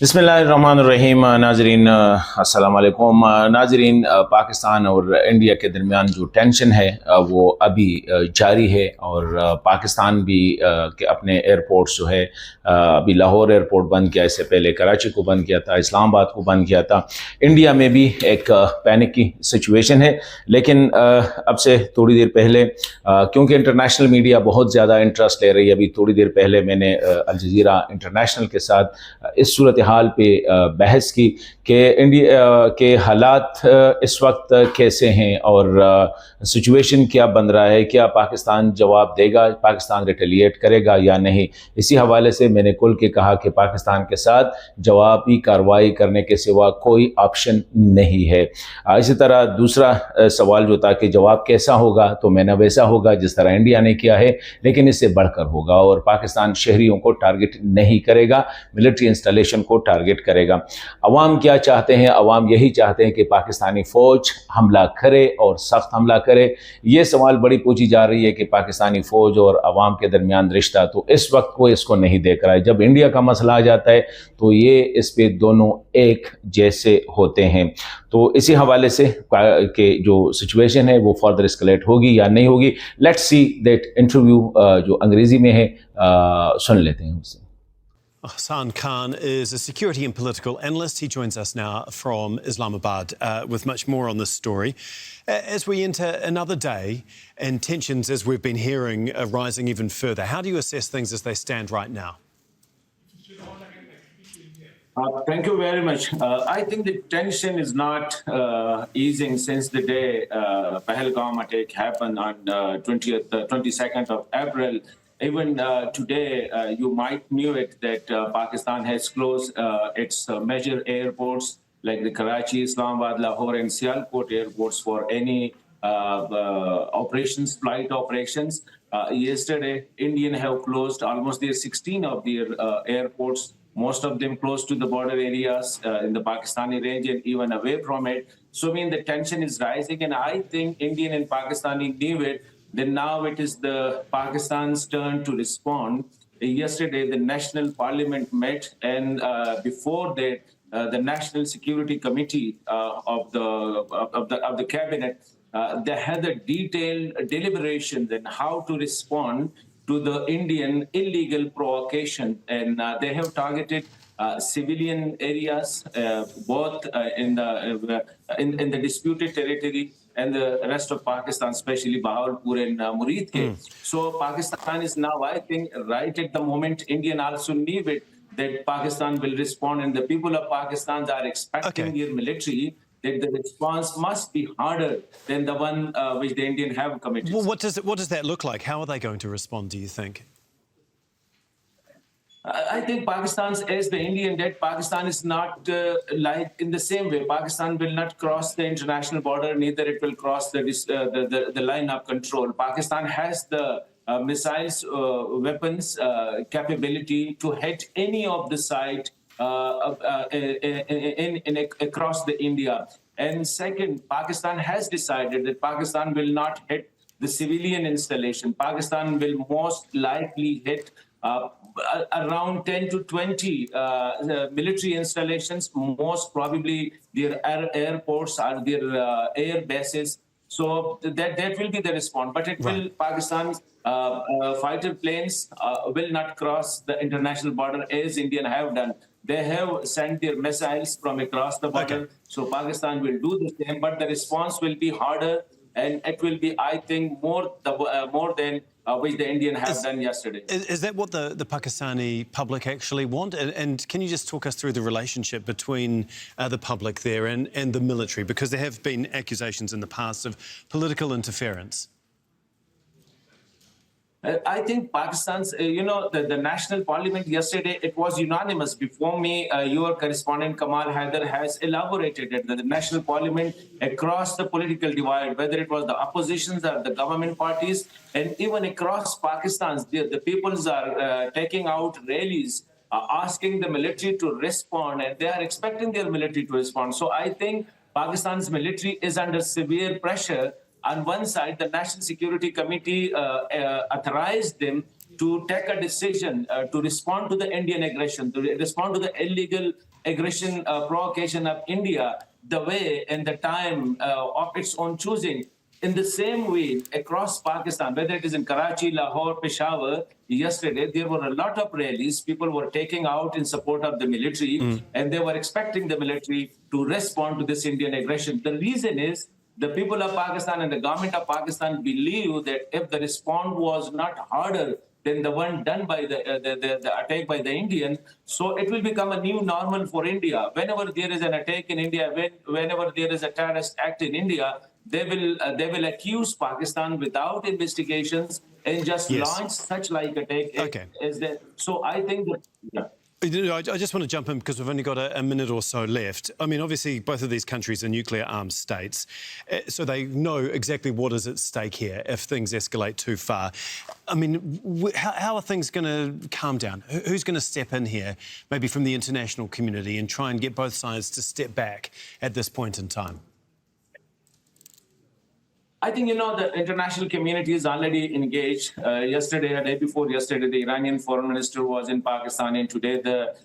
बिस्मिल्लाहिर्रहमानिर्रहीम नाजरीन अस्सलाम वालेकुम नाजरीन। पाकिस्तान और इंडिया के दरमियान जो टेंशन है वो अभी जारी है और पाकिस्तान भी के अपने एयरपोर्ट्स जो है अभी लाहौर एयरपोर्ट बंद किया, इससे पहले कराची को बंद किया था, इस्लामाबाद को बंद किया था। इंडिया में भी एक पैनिक की सिचुएशन है। लेकिन अब से थोड़ी देर पहले क्योंकि इंटरनेशनल मीडिया बहुत ज़्यादा इंटरेस्ट ले रही है, अभी थोड़ी देर पहले मैंने अल जजीरा इंटरनेशनल के साथ इस सूरत हाल पे बहस की कि इंडिया के हालात इस वक्त कैसे हैं और सिचुएशन क्या बन रहा है, क्या पाकिस्तान जवाब देगा, पाकिस्तान रिटेलिएट करेगा या नहीं। इसी हवाले से मैंने खुल के कहा कि पाकिस्तान के साथ जवाबी कार्रवाई करने के सिवा कोई ऑप्शन नहीं है। इसी तरह दूसरा सवाल जो था कि जवाब कैसा होगा, तो मैंने वैसा होगा जिस तरह इंडिया ने किया है, लेकिन इससे बढ़कर होगा और पाकिस्तान शहरियों को टारगेट नहीं करेगा, मिलिट्री इंस्टॉलेशन को टारगेट करेगा। अवाम क्या चाहते हैं? अवाम यही चाहते हैं कि पाकिस्तानी फ़ौज हमला करे और सख्त हमला करे। ये सवाल बड़ी पूछी जा रही है कि पाकिस्तानी फ़ौज और अवाम के दरमियान रिश्ता, तो इस वक्त कोई इसको नहीं देख रहा है। जब इंडिया का मसला आ जाता है तो ये इस पे दोनों एक जैसे होते हैं। तो इसी हवाले से कि जो सिचुएशन है वो फर्दर एस्केलेट होगी या नहीं होगी। लेट्स सी दैट इंटरव्यू जो अंग्रेजी में है, सुन लेते हैं उससे। Hassan Khan is a security and political analyst. He joins us now from Islamabad with much more on this story. As we enter another day and tensions, as we've been hearing, are rising even further, how do you assess things as they stand right now? Thank you very much. I think the tension is not easing since the day Pahalgam attack happened on 22nd of April. Even today, you might knew it that Pakistan has closed its major airports like the Karachi, Islamabad, Lahore, and Sialkot airports for any operations, flight operations. Yesterday, Indian have closed almost 16 of their airports. Most of them close to the border areas in the Pakistani range and even away from it. So, I mean, the tension is rising, and I think Indian and Pakistani knew it. Then now it is the Pakistan's turn to respond. Yesterday, the National Parliament met, and before that, the National Security Committee of the cabinet they had a detailed deliberation on how to respond to the Indian illegal provocation, and they have targeted civilian areas, both in the disputed territory and the rest of Pakistan, especially Bahawalpur and Murid. So Pakistan is now, I think, right at the moment. Indian also knew it that Pakistan will respond, and the people of Pakistan are expecting their military that the response must be harder than the one which the Indian have committed. Well, what does that look like? How are they going to respond, do you think? I think Pakistan's, as the Indian did, Pakistan is not like in the same way. Pakistan will not cross the international border, neither it will cross the line of control. Pakistan has the missiles, weapons, capability to hit any of the site across the India. And second, Pakistan has decided that Pakistan will not hit the civilian installation. Pakistan will most likely hit around 10 to 20 military installations, most probably their airports or their air bases. So that will be the response. But it will, Pakistan's fighter planes will not cross the international border as Indian have done. They have sent their missiles from across the border. So Pakistan will do the same, but the response will be harder, and it will be, I think, more than which the Indian have done yesterday. Is that what the Pakistani public actually want? And can you just talk us through the relationship between the public there and the military? Because there have been accusations in the past of political interference. I think Pakistan's, the National Parliament yesterday, it was unanimous. Before me, your correspondent Kamal Haider has elaborated that the National Parliament across the political divide, whether it was the oppositions or the government parties, and even across Pakistan, the peoples are taking out rallies, asking the military to respond, and they are expecting their military to respond. So I think Pakistan's military is under severe pressure. On one side, the National Security Committee authorized them to take a decision to respond to the Indian aggression, to respond to the illegal aggression provocation of India, the way and the time of its own choosing. In the same way, across Pakistan, whether it is in Karachi, Lahore, Peshawar, yesterday there were a lot of rallies. People were taking out in support of the military, and they were expecting the military to respond to this Indian aggression. The reason is the people of Pakistan and the government of Pakistan believe that if the response was not harder than the one done by the attack by the Indian, so it will become a new normal for India. Whenever there is an attack in India, whenever there is a terrorist act in India, they will accuse Pakistan without investigations and just launch such like attack as that. So I think that. Yeah. I just want to jump in because we've only got a minute or so left. I mean, obviously, both of these countries are nuclear-armed states, so they know exactly what is at stake here if things escalate too far. I mean, how are things going to calm down? Who's going to step in here, maybe from the international community, and try and get both sides to step back at this point in time? I think, the international community is already engaged. Yesterday, a day before yesterday, the Iranian foreign minister was in Pakistan, and today the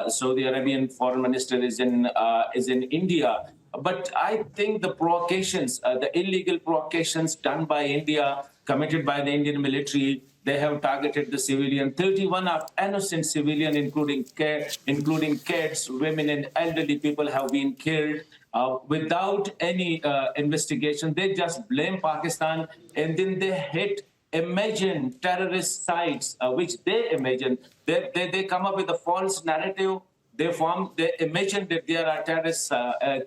Saudi Arabian foreign minister is in India. But I think the provocations, the illegal provocations done by India, committed by the Indian military, they have targeted the civilian. 31 of innocent civilians, including kids, women, and elderly people, have been killed. Without any investigation. They just blame Pakistan, and then they hit imagined terrorist sites, which they imagine. They come up with a false narrative. They imagine that there are terrorist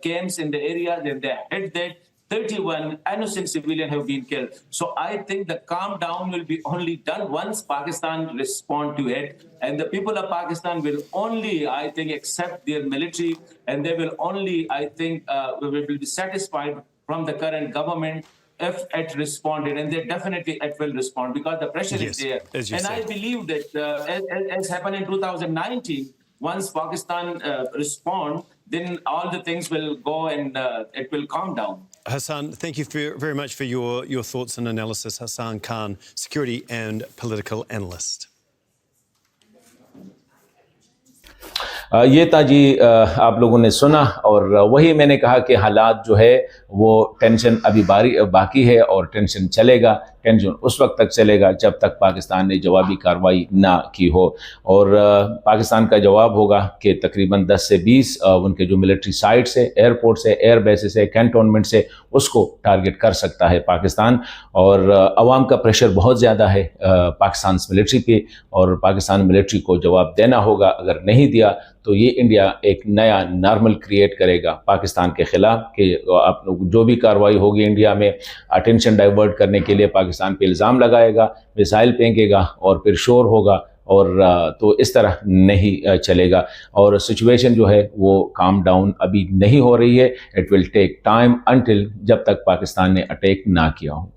camps in the area, then they hit that. 31 innocent civilians have been killed. So I think the calm down will be only done once Pakistan respond to it. And the people of Pakistan will only, I think, accept their military, and they will only, I think, will be satisfied from the current government if it responded. And they definitely it will respond because the pressure is there. And I believe that as happened in 2019, once Pakistan respond, then all the things will go and it will calm down. Hassan, thank you very much for your thoughts and analysis. Hassan Khan, security and political analyst. ये था जी आप लोगों ने सुना, और वही मैंने कहा कि हालात जो है वो टेंशन अभी बाकी है, और टेंशन चलेगा। टेंशन उस वक्त तक चलेगा जब तक पाकिस्तान ने जवाबी कार्रवाई ना की हो, और पाकिस्तान का जवाब होगा कि तकरीबन 10 से 20 उनके जो मिलिट्री साइट्स है, एयरपोर्ट से, एयर बेसिस है, कैंटोनमेंट से, उसको टारगेट कर सकता है पाकिस्तान। और अवाम का प्रेशर बहुत ज़्यादा है पाकिस्तान मिलिट्री पे, और पाकिस्तान मिलिट्री को जवाब देना होगा। अगर नहीं दिया तो ये इंडिया एक नया नॉर्मल क्रिएट करेगा पाकिस्तान के ख़िलाफ़, कि जो भी कार्रवाई होगी इंडिया में अटेंशन डाइवर्ट करने के लिए पाकिस्तान पे इल्ज़ाम लगाएगा, मिसाइल फेंकेगा और फिर शोर होगा, और तो इस तरह नहीं चलेगा। और सिचुएशन जो है वो काम डाउन अभी नहीं हो रही है। It will take time until जब तक पाकिस्तान ने अटैक ना किया हो।